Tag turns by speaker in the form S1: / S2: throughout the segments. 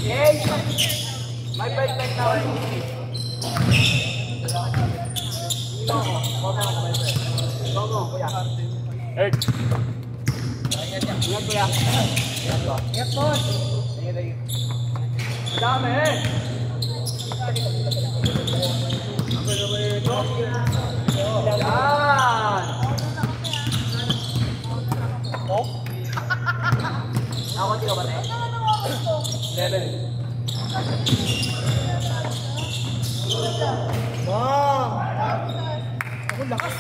S1: Yes! May bike na ako. Go, kuya. Earth. Ingat, kuya. Ingat, boss. Madami, eh. Yan! Oh? Ako, hindi ka ba na eh? Level. Wow! Ako lakas.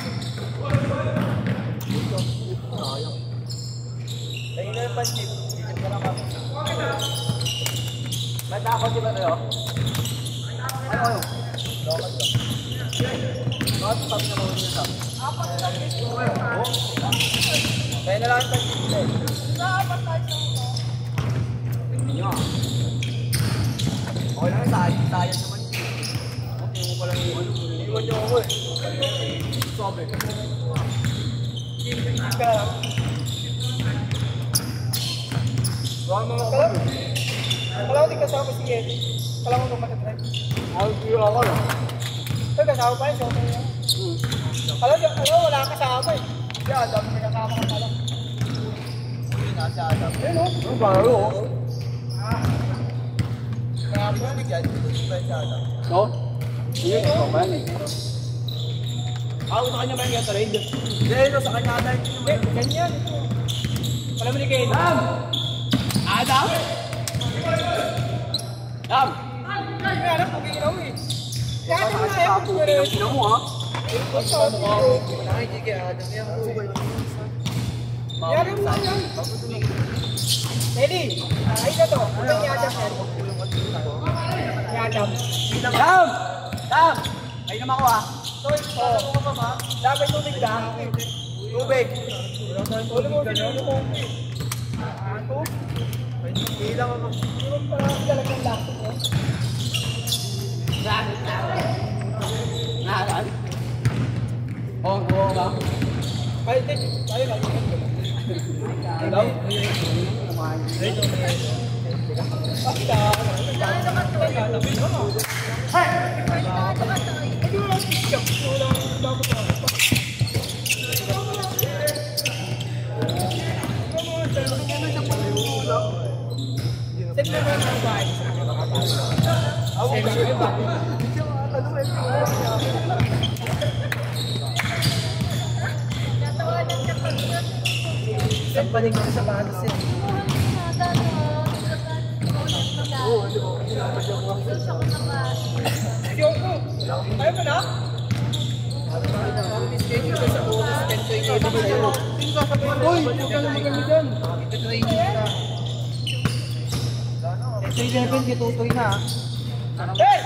S1: Sayang. Tayo na yung panchip. Panchip ka lang ako. Ba't ako di ba tayo? Ano? Lokat ka. Bakit sabi na mawin nyo sa? Apat na lang. Tayo na lang yung panchip. Apat tayo sa ulo. Nyo. Okay lang, sayang naman. Okay mo palang iwan. Iwan nyo ako eh. Sobe. Kalau di kasama si Eddie, kalau mo mag-drive. Ako lang. Pero kasama pa yun, so okay yan. Kalau wala kasama eh. Si Adam, may kasama ka pala. Si Adam. Ayun o. Ano ba? Ano o? Kaya mo yan, nagyan. Si Adam. No? Hindi, ito ba yan eh. Ako sa kanya ba yung trade? Hindi, ito sa kanya na. Hindi, ganyan. Wala mo ni kay Adam. Adam? Adam! Hindi, alam ko ginaw eh. Kaya ito mo na ayaw ko rin. Ginaw mo ha? Basta mo ka. Hindi kay Adam yan. Yari mo na yan. Nelly, ayun na to. Ito ni Adam yan. Ni Adam. Adam! Adam! Ayun naman ako ha. Dapat tubig lang. Tubig. Tuloy mo pinulong mo. Ano? Hindi lang ako. Hindi pa talagang lakas mo. Naran? Oo, oo ba? Ay, hindi. Tayo lang. Hello? Sampaling ko sa batas eh. Oo, ano? Ayaw mo na? Uy, huwag ka naman kami dyan. Sa 11, kitutoy na. Hey!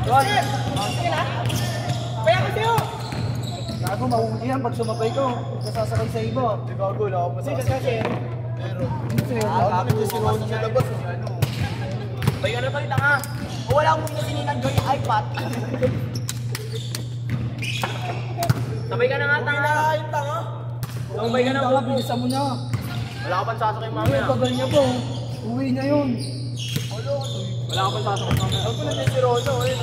S1: Juan! Sige na! Kaya ko sa'yo! Gago, mahuli yan pag sumabay ko. Nasasakay sa iba. Di gago, wala ako masasakay. Kasi, pero, gago, sinuhan sa labas. Bay ka na pala nga. O wala akong pinasininag doon yung iPad. Sabay ka na nga, tanga. Sabay ka na nga, bilisan mo na. Wala ka pang sasakay mamaya. Tagal niya po. Uwi na yun. Wala ka pang sasakay mamaya. Ako na din si Rosa, eh.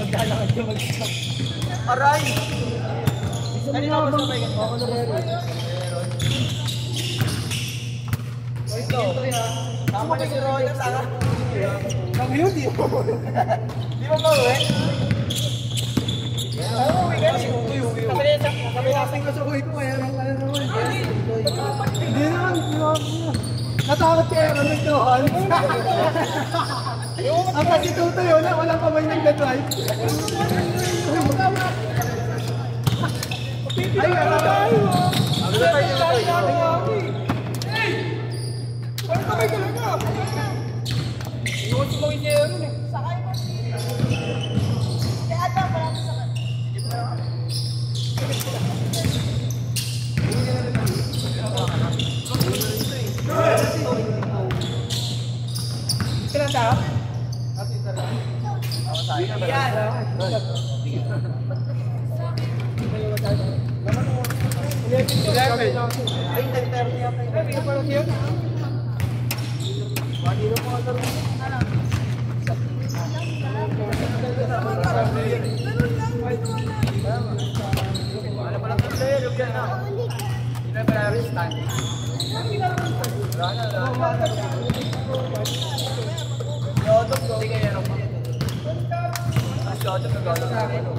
S1: Maglalakad ka mag-stop. Aray! Ano na ba sabay ka? Ako na rin. Ito. Tama ka si Rosa, tanga. Kami yun, di mo. Di mo ba, eh? Oo, uwi ka rin. Sabi natin ko sa buhay ko, kaya lang kaya naman. Hindi naman, natakot kaya ka nagtuhan. Ang kasi tuto yun, walang kamay nag-drive. Ay, ay, ang tayo na tayo. Walang kamay ka lang ka. Iwan si Mawin niya yun eh. Sakay mo. Kaya ata, parang sakay. Kailan tayo? Yan. 11. Ay, 10:30 yata. Ay, hindi pala siya. Bali na mga laro. Wala pa lang ang player, yung yan na. Hindi na pala rin stand. Rana. Yodok ko. Sige, yan ako. Yodok na gano'n.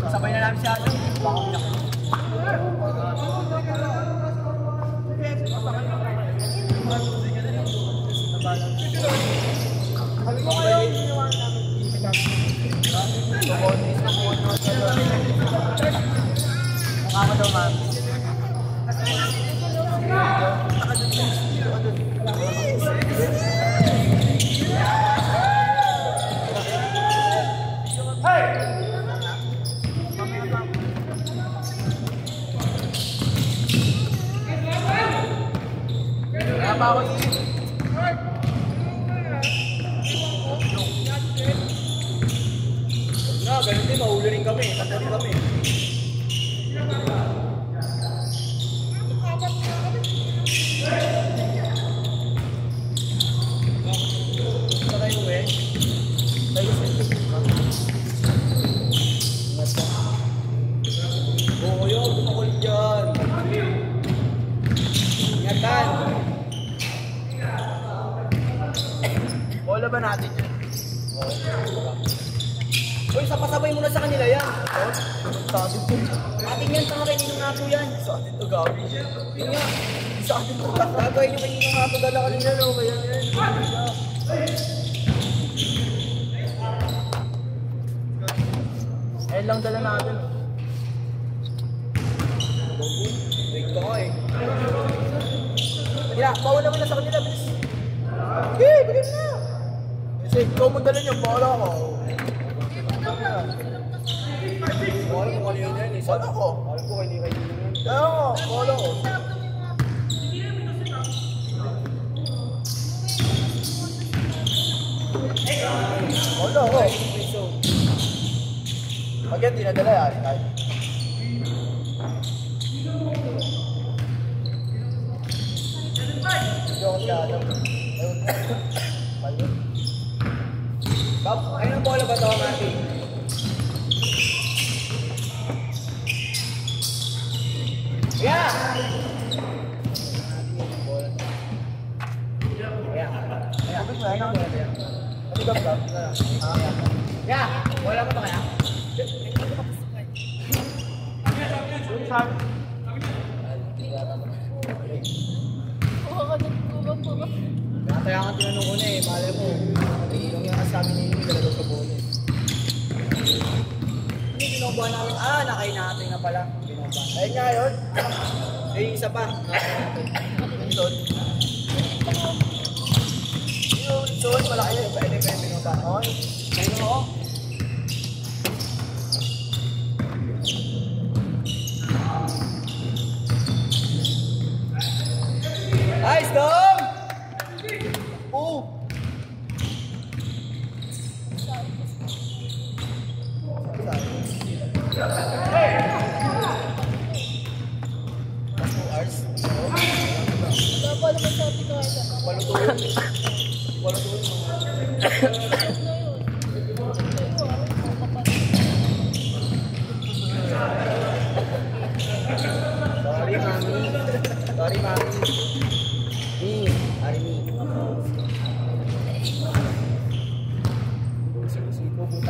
S1: Sabay na namin siya. Mukha daw, ma'am. Kaya pa ako ganun din, mahuli rin kami. Tanda rin kami. Sakay mo eh. Tayo sa ito. Oo yun, tumakol dyan. Ingatan. Bola ba natin yun? Uy, sapasabay mo na sa kanila yan. Sabi ko. Ating yan, tanga kay Ninong Nato yan. Sa atin to gawin. Yun nga. Sa atin to. Gagawin nyo kay Ninong Nato dala kanina. No? Kaya yan. Ayun lang dala natin. Wait ka nga eh. Kaya, bawal naman na sa kanila. Bilis. Okay, bilis na. Kasi ikaw mo dala nyo. Bawala ako. Wala ko kanina yan eh. Saan ako? Alam ko hindi kayo yun. Kaya nga, wala ko. Wala ko. Pag yan, dinadala yan. Hindi ako siya alam. Ayun. Bob, ayun ang bola ba ito, Mati? Yeah! Yeah! Bola mo ito kaya? Kaya nga tinanong ko na eh, malay mo. Yung sabi niya yung talagang sa bola eh. Ano yung binobuha namin? Ah, nakain natin na pala. Ayun nga yun. Eh, isa pa. Litsod. Yung litsod, malaki yun. Pwede pa yung binobuha. Okay. Ayun mo. Nice, Dom! Oh! Sorry, mami. Hari ni.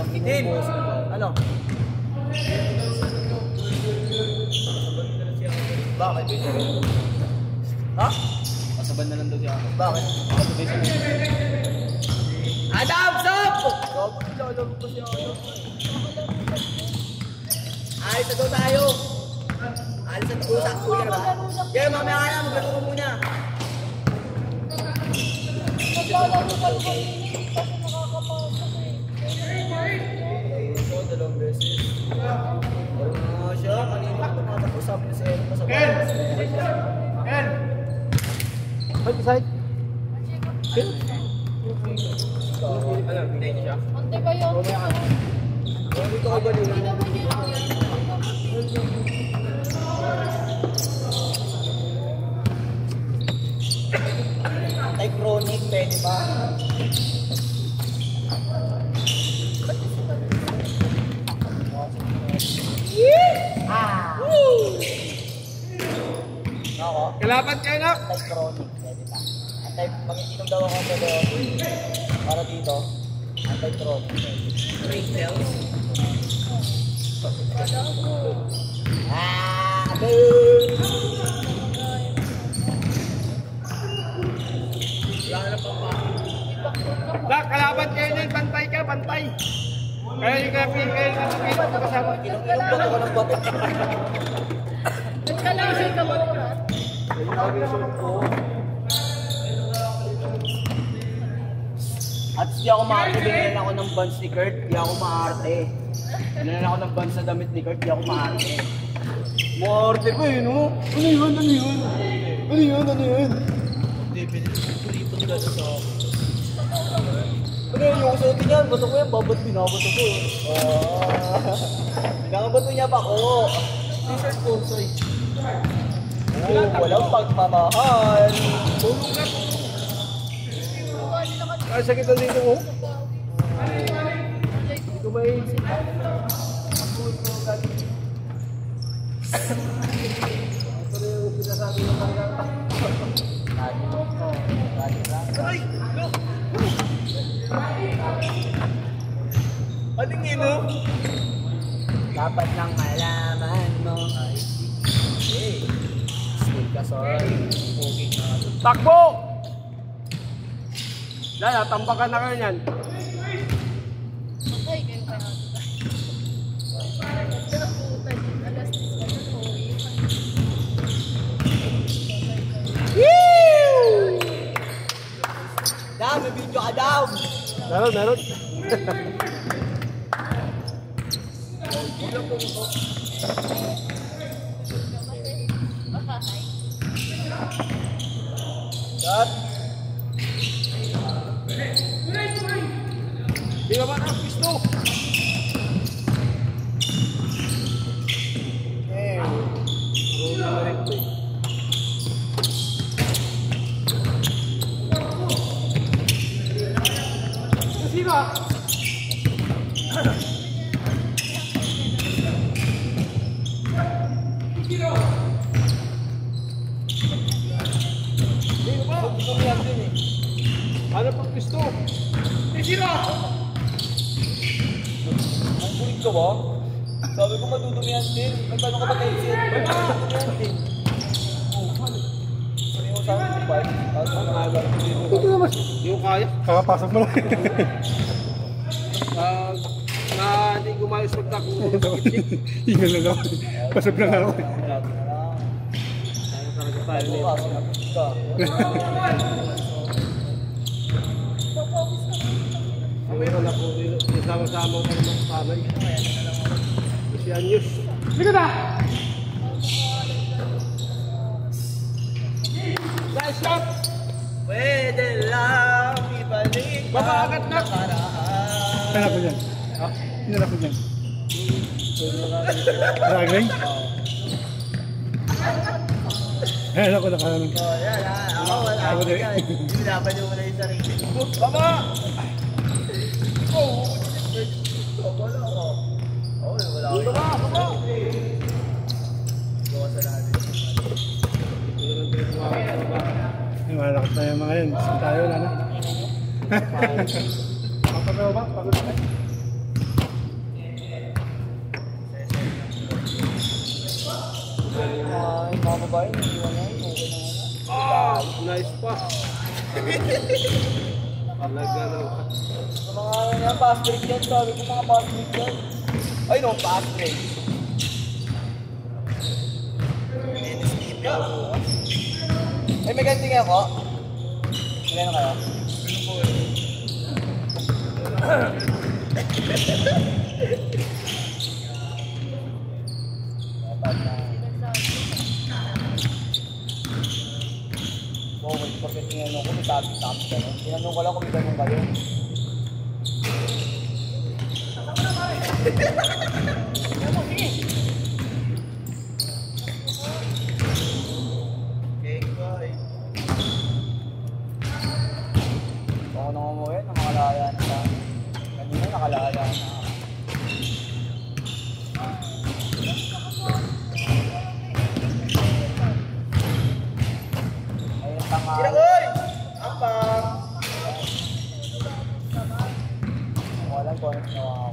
S1: Itin! Ano? Bakit? Ha? Kasaban na lang daw siya. Bakit? Adam! Stop! Lalo ko siya. Ayos na daw tayo. Alis na tayo sa kuya ba? Kaya mamaya ka na, maglaro ko muna.
S2: Maglalaro ka lang kasi nakakapasok eh.
S1: So, dalawang beses. side.
S2: Ante ba yun?
S1: Dito ka ba nila? Type chronic, pwede ba? Ako?
S3: Kalaban kayo na!
S1: Type chronic, pwede ba? Ang type, mag-inom daw ako pero para dito, ang type chronic.
S3: Dak, kalaban kayo na, bantay ka, bantay! Kaya yung kapin kayo na kasama.
S1: Inom ako ng bato.
S2: Nagkalasin ka mo na.
S1: At di ako maarte, binigyan ako ng buns ni Kurt, di ako maarte. Binigyan ako ng buns sa damit ni Kurt, di ako maarte. Maarte ko eh, no? Ano yun? Ano yun? Ano yun? Ano yun? Hindi, pinipon ka sa ano yun, yung suotin yan, bato ko yan, babat binabato ko. Binabato niya pa ako. T-shirt ko, soy. Oh, walang pagmamahal.
S3: Tulong ka! Ay, sakit na dito mo. Hindi ko ba Ito yung sinasabi ng mga Aray! No! Anong ino?
S1: Dapat lang malaman mo. Hey, school ka, sorry.
S3: Takbo! Lala, tampakan na kayo niyan.
S2: Okay, kayo pa yan. Nagkaputan yun. Alas 10 ka na po.
S1: Dam, may video ka, Dam!
S3: Meron, meron.
S1: Cut!
S3: Di ba ang pisto?
S1: Okay.
S3: Sino? Sino ba?
S1: Tumiyan din eh.
S3: Ano pang pisto? Sino?
S1: Ang bulig ka ba? Sabi ko madudumihan din. May paano ka ba kayo siya? May madudumihan din. Oh, ano? Ano yung sabi ko ba? Tapos ang alam ko dito.
S3: Ito naman. Hindi ko kaya.
S4: Kakapasok mo lang.
S3: Na hindi gumayos magdako.
S4: Hingal lang ako. Pasok lang ako.
S1: Lagi na lang.
S3: Tayo
S1: Bukas, sinapit ka.
S3: Meron ako isama-sama ko ng mga kamay. Si Anyos. Sige na! Nice shot!
S1: Pwede lang ibalik
S3: Babagat na!
S1: nakaraan.
S4: Hanap ko dyan. Hinalap ko dyan. Ragling? Hanap ko na kanan.
S1: Oh, yan ha. Ako wala
S4: Ako
S1: ako
S4: din.
S1: yan. Hinapan niyo muna yung sarili mo.
S3: Tama!
S1: Oh, wala ako. Oh, wala ako.
S3: Tama! Tama!
S1: Gawa sa natin.
S4: Malakas tayo mga yun. Saan tayo na na? Papagawa ba? Pagod ba?
S1: Ay, mga babae, hindi mo na yun. Okay na nga.
S3: Ah! Nice pa! Talaga naman.
S1: Sa mga ano yan, fast break yan. Sabi ko mga fast break yan. Ay no, fast break. Ay, may ganting ako. May ano kayo? Dapat na. Oh, may pagkating yan. topic gano'n. Tinanong ko lang kung may ganun kayo. Okay, bye. Ako nang umuwi, nakakalaya na sa... Kanina nakalaya na. Ayun, tanga. Sinagoy! Ampang! Walang connect na ako.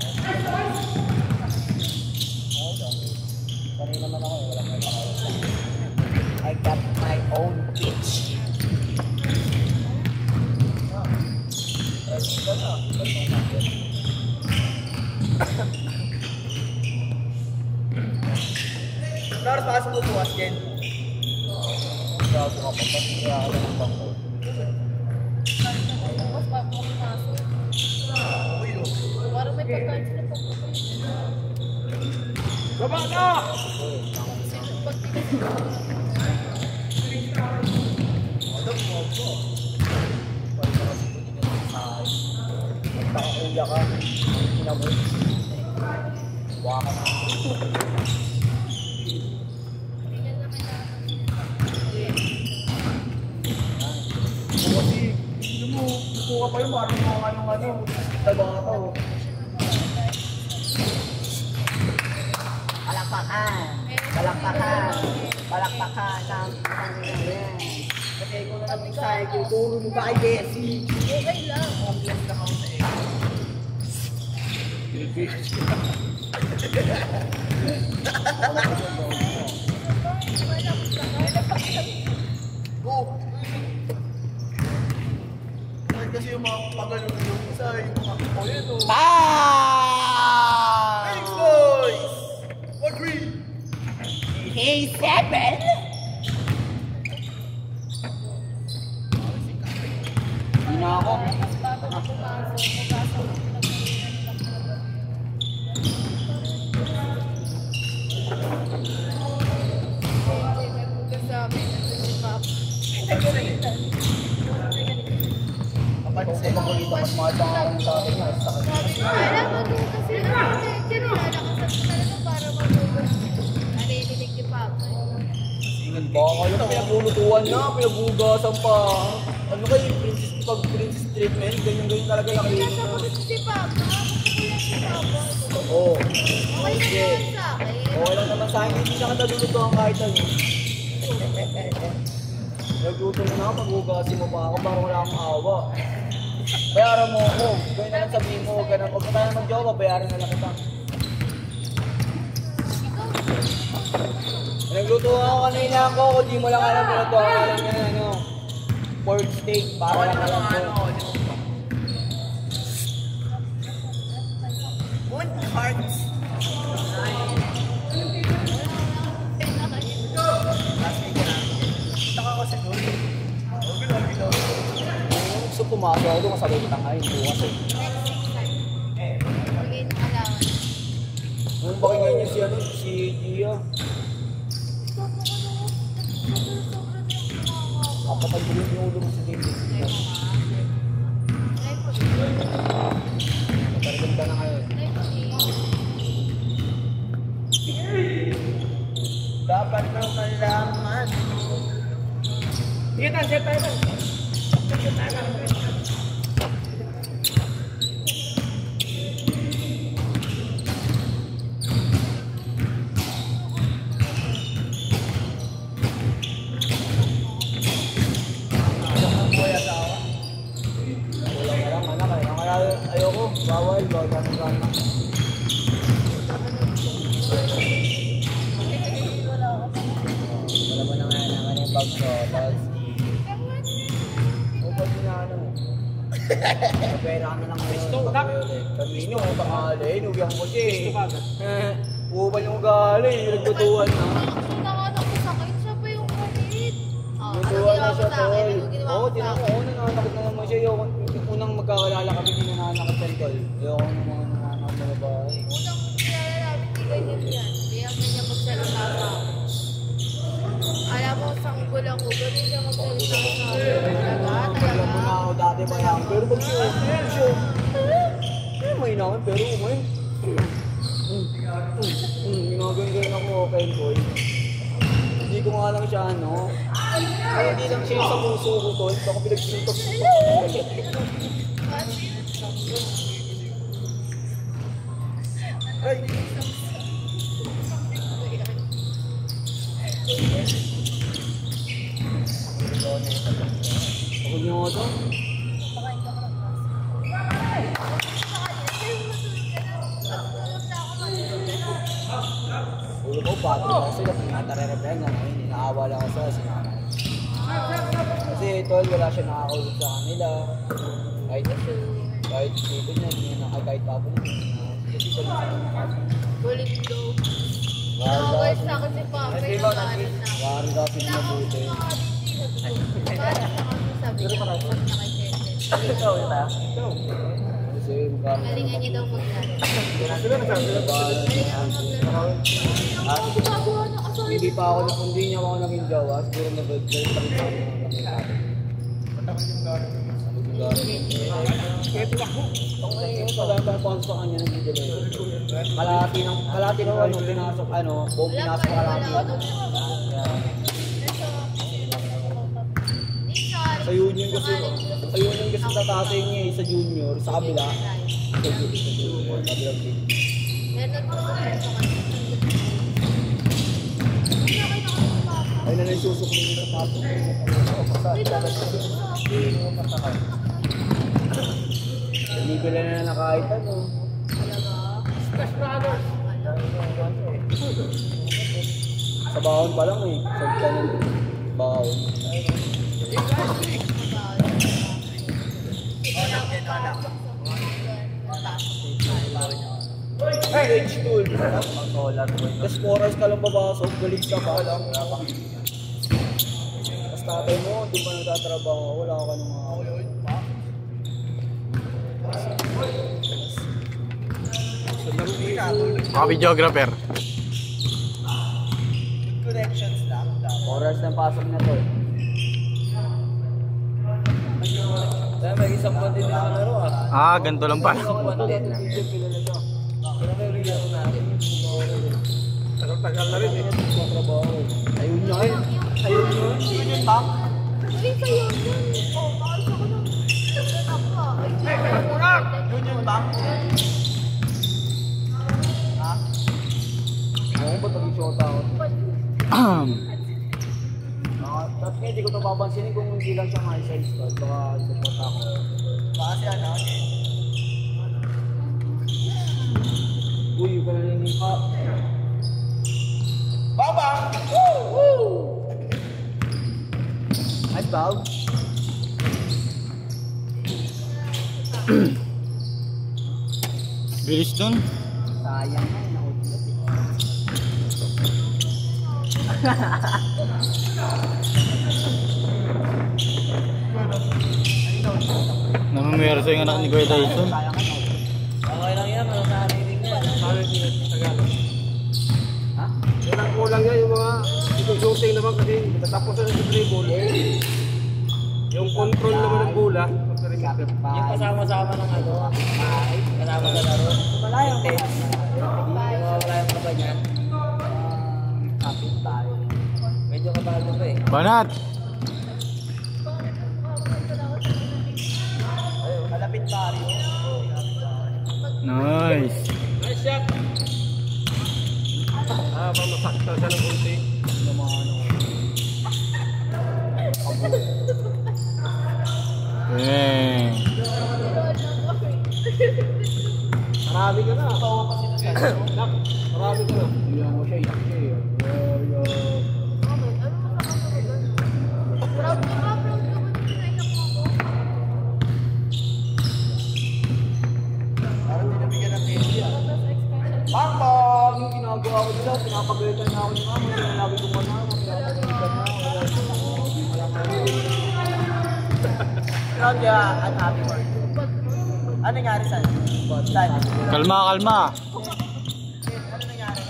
S1: Kanina naman ako, walang may pakawala. I got my own bitch. Lars, pasok mo bukas, Ken. Gago ka pa, ba't kaya ako ng bangko?
S2: Tapos bago ako pumasok.
S1: Uy, oh.
S2: Parang may pagkain sila pagkain.
S3: Baba na!
S2: Sino pag pinag-
S1: Alam mo po. Wala ka kasi po din yung sahay. Magpakakuya ka. Pinabot. Waka na. Kasi, ano mo, buka pa yung parang mga ano, talaga ako. Palakpakan! Palakpakan! Palakpakan ng pangyayan. Kasi ikaw na naman sa akin, turo mo ba kay Bessie?
S2: Okay lang.
S1: Obvious na ako sa iyo. Go! Kasi yung mga pagano yung isa, yung mga kuya to. Thanks, boys! Agree! Hey, Seven! Hindi na ako.
S2: Tapos bago ako pumasok, pumasok. May bukas sa amin. Nandun si Papa.
S1: Kapansin mo ulit ako mga tangang sa akin.
S2: Sabi ko, alam mo doon kasi nilalakasan ko talaga para mag-ugas. Narinig ni Papa.
S1: Baka kayo pinaglulutuan na, pinaghugasan pa. Ano kayo, princess treatment? Ganyan-ganyan talaga yung klinik
S2: Nasa
S1: mo.
S2: ko si Papa. Makukulang si Papa.
S1: Oo.
S2: Okay lang naman sa akin.
S1: Okay lang naman sa akin, hindi siya katalulutuan kahit ano. Nagluto na ako, maghugasin mo pa ako, parang wala akong awa. Bayaran mo ako. Gawin na lang sabihin mo, huwag ka na tayo mag-jowa, bayaran na lang kita. Nagluto ako kanina ako, kung di mo lang alam, nagluto ako lang yan, ano, pork steak, para lang alam ko. Good hearts. Taka kasi doon. Gusto pumasok ako doon, kasabay kitang ngayon, bukas eh.
S2: Again, alawan.
S1: Nung pakinggan niyo si, ano, si Gia. Kapatag ko rin yung ulo mo sa David. Matarigan ka na ngayon. Dapat mo malaman.
S3: Sige na, set tayo na.
S1: Ayoko, bawal ganun. Wala mo na nga naman yung bag ko, tapos upad mo na ano. Pera kami ng
S3: Pisto, tak.
S1: Kanino, tangali, inuwihan ko siya
S3: Gusto ka agad.
S1: Upad yung gali, nagbutuan na.
S2: Nakanak ko sa akin, siya pa yung kalit.
S1: Nagbutuan na siya, tol.
S2: Anong ginawa
S1: Oo,
S2: mo sa
S1: tinan
S2: akin?
S1: ko, nananakit na naman siya. Yung unang magkakalala kami, hindi nananakit siya, tol. Ayoko ng mga nananakit na babae.
S2: Unang kilala namin, di ganyan yan. Hindi ang ganyan magsalita sa akin. Alam mo, sanggol ako, ganyan niya magsalita sa akin. Talaga, talaga.
S1: mayaman. Pero pag siya, mainaman, pero umay. Ginagawa ako, okay boy. Hindi ko nga lang siya, ano. Kaya hindi lang siya sa puso ko, tol. Baka pinagsuntok. Ay! Ako niyo nga ito? Ulo ko, pati ako sila. Pinatarere-pere nga ngayon. Inaawa lang ako sa sinanay. Kasi tol, wala siya nakakaulog sa kanila. Kahit dito niya, kahit papo niya. Kasi balik sa kanila.
S2: Balik daw. Nakawal sa akin si Papa.
S1: Wari kasi mabuti.
S2: Sabi niya, pag nakikita.
S1: Ikaw, kasi magkakaroon.
S2: Galingan niya daw maglaro.
S1: Hindi pa ako, hindi niya ako naging jawa. Siguro nag-birthday pa rin sa akin. Pagkakang pang sa kanya ng video. Kalahati ng ano, pinasok, buong pinasok kalahati. Sa union kasi sa tatay niya sa junior, sa kabila. Sa junior, kabilang team. Ay na nagsusok niya sa pato. Binibila na kahit ano. Sa baon pa lang eh. Sa kanan baon. Hey, H2. Tapos 4 hours ka lang babasok, galit ka pa lang. Tapos tatay mo, di pa nagtatrabaho, wala ka nung mga...
S4: Mga videographer.
S1: Connections lang. 4 hours ng pasok na to. Kaya may isang buwan din nakalaro ah.
S4: Ganito lang pala.
S1: Isang buwan din.
S3: Tagal na rin eh.
S1: Ayun nyo eh. Ayun nyo. Yun yung bank.
S2: Hindi kayo yun. Bakit ako nang...
S1: Yun yung bank. Ha? Ako ba pag-i-shota ako? Tapos hindi ko ito papansinin kung hindi lang siya high size ko. Baka support ako. Kasi ano? Uy, yung pala nang ka. Baba! Woo! Nice bag.
S4: Bilis dun.
S1: Sayang na.
S4: Namumiyarso yung anak ni Kuya Dyson.
S1: Okay lang yan, ano narinig niya.
S3: Paano yung Tagalog?
S1: Ha?
S3: Yan ang kulang niya, yung mga shooting naman kasi natapos na ng dribble. Yung control naman ng bola.
S1: Yung kasama-sama ng ano, kasama sa laro. Malayang tennis. Malayang ka ba niyan? Kapit tayo. Medyo kabalo pa eh.
S4: Banat!
S1: Malapit tayo.
S4: Nice!
S3: Nice shot! Bang masakta siya ng kunti.
S1: Yung mga ano.
S4: Dang!
S1: Marami ka na. Tawa pa sila sa iyo. Marami ka na. Hindi mo siya iyak siya eh.
S2: Proud ka ba? Proud ka ba? Pinaiyak mo ako?
S1: Parang dinabigyan ng baby ah. Bang! Yung ginagawa ko nila, pinapagalitan na ako ni mama. Sinabi ko pa na ako, pinapagalitan na ako. Proud ka, unhappy word. Ano nangyari sa'yo? Saan?
S4: Kalma, kalma!
S1: Ano nangyari?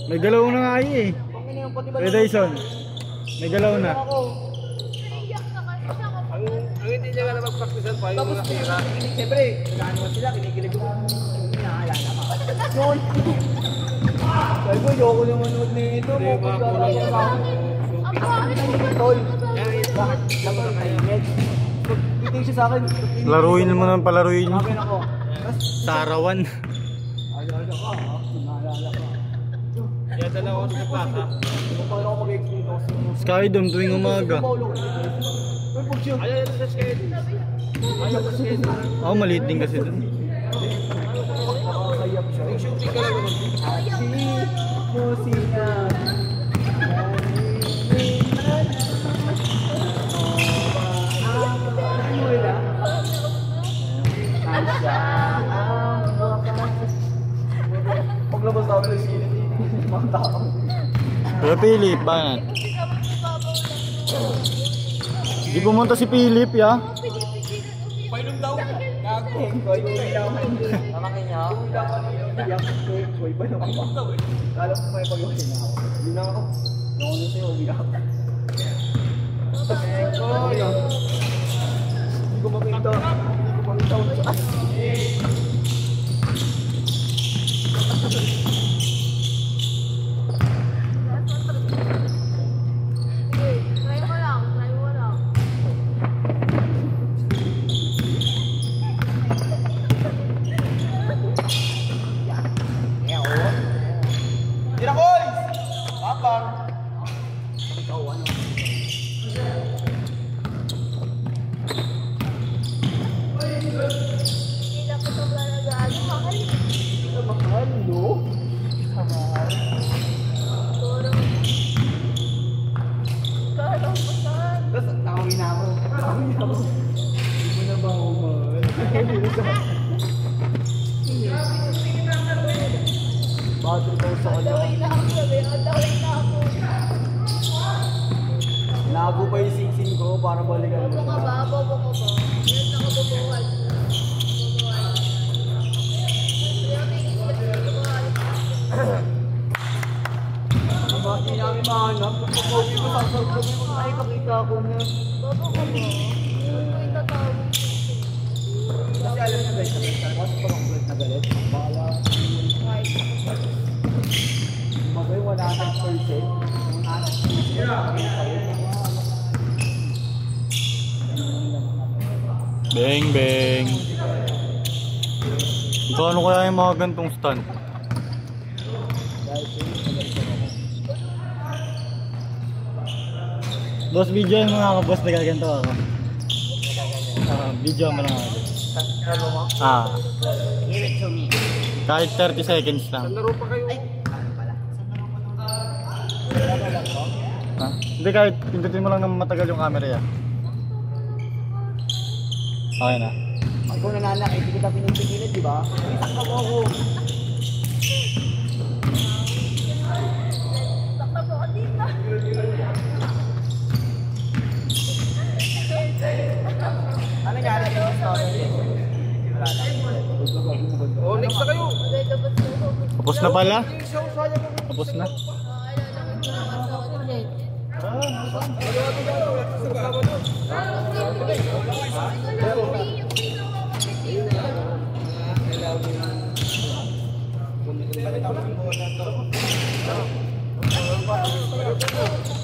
S4: May galaw na nga eh.
S1: Pangina yung pati ba
S4: Kuya Dyson, may galaw na.
S1: ako?
S2: Naiyak na kasi siya kapag...
S3: Minsan pa yung mga tira.
S1: Siyempre, nag-ano sila, kinikilig ko. Inaalala ka. Yun. Sabi ko, ayoko na manood nito.
S3: Hindi ba ako lang yung
S2: Ang pangit mo.
S1: Tol, bakit lang na kainit? Pagkiting siya sa akin.
S5: Laruin mo naman palaruin.
S1: Sabi na ko.
S5: Sa arawan.
S1: Alala ka, naalala ka.
S3: Kaya dalawa ko sa plaza.
S1: Kung paano ako mag-explain ako sa inyo.
S5: Skydome tuwing umaga.
S3: Ayaw sa schedule. Ayaw sa schedule.
S5: Ako maliit din kasi dun.
S1: Nakakayap siya.
S3: Yung shooting ka lang naman.
S1: Musina. Paglabas namin ng sinin, mga tao.
S5: Pero Philip, bakit? Di pumunta si Philip, ya?
S1: Painom daw. Gago. Koy, ilawan. Tamakin niya. Iyak ko. Koy, painom ako. Kala ko may pag-iwin na ako. Hindi na ako. Noon na sa'yo, umiyak. Koy. Hindi ko makita. Hindi ko makita ako sa taas.
S2: Try mo lang. Try mo lang.
S1: Tira, Koy! Papang.
S2: Hindi na ko ito malagaan. Mahal.
S1: Mahal, no? Mahal.
S2: Siguro. Kala mo saan?
S1: Tapos, nakawin na ako. Nakawin na ako. Hindi mo na ba ako mahal? Bakit ito sa kanya?
S2: Daway na ako sabi. Daway na ako.
S1: Lago pa yung sing-sing ko para balikan mo.
S2: Bobo ka ba? Bobo ka ba? Yan ako bubuhay. Bubuhay. Yan
S1: Ang bakit namin mahanap, pagpapogi ko sa sabi ko, ay makita ko na.
S2: Bobo ka ba? Huwag ko itatawag.
S1: Kasi alam na guys, mas pa lang ulit na galit. Bala. Magay 100%.
S5: Beng, beng. Kano kaya yung mga gantong stand? Boss, video mo nga ako, boss, nagaganto ako. Video mo lang ako.
S1: Give it to me.
S5: Kahit 30 seconds lang.
S3: Laro pa kayo.
S5: Ha? Hindi, kahit pindutin mo lang ng matagal yung camera yan. Okay na.
S1: Ikaw nanalak, hindi kita pinupigilan, di ba? Itakpa mo ako.
S2: Takta mo ka dito.
S1: Ano nangyari sa yung story? Wala lang.
S3: Oh, next na kayo.
S2: Okay, dapat mo.
S5: Tapos na pala? Tapos na.
S2: Yung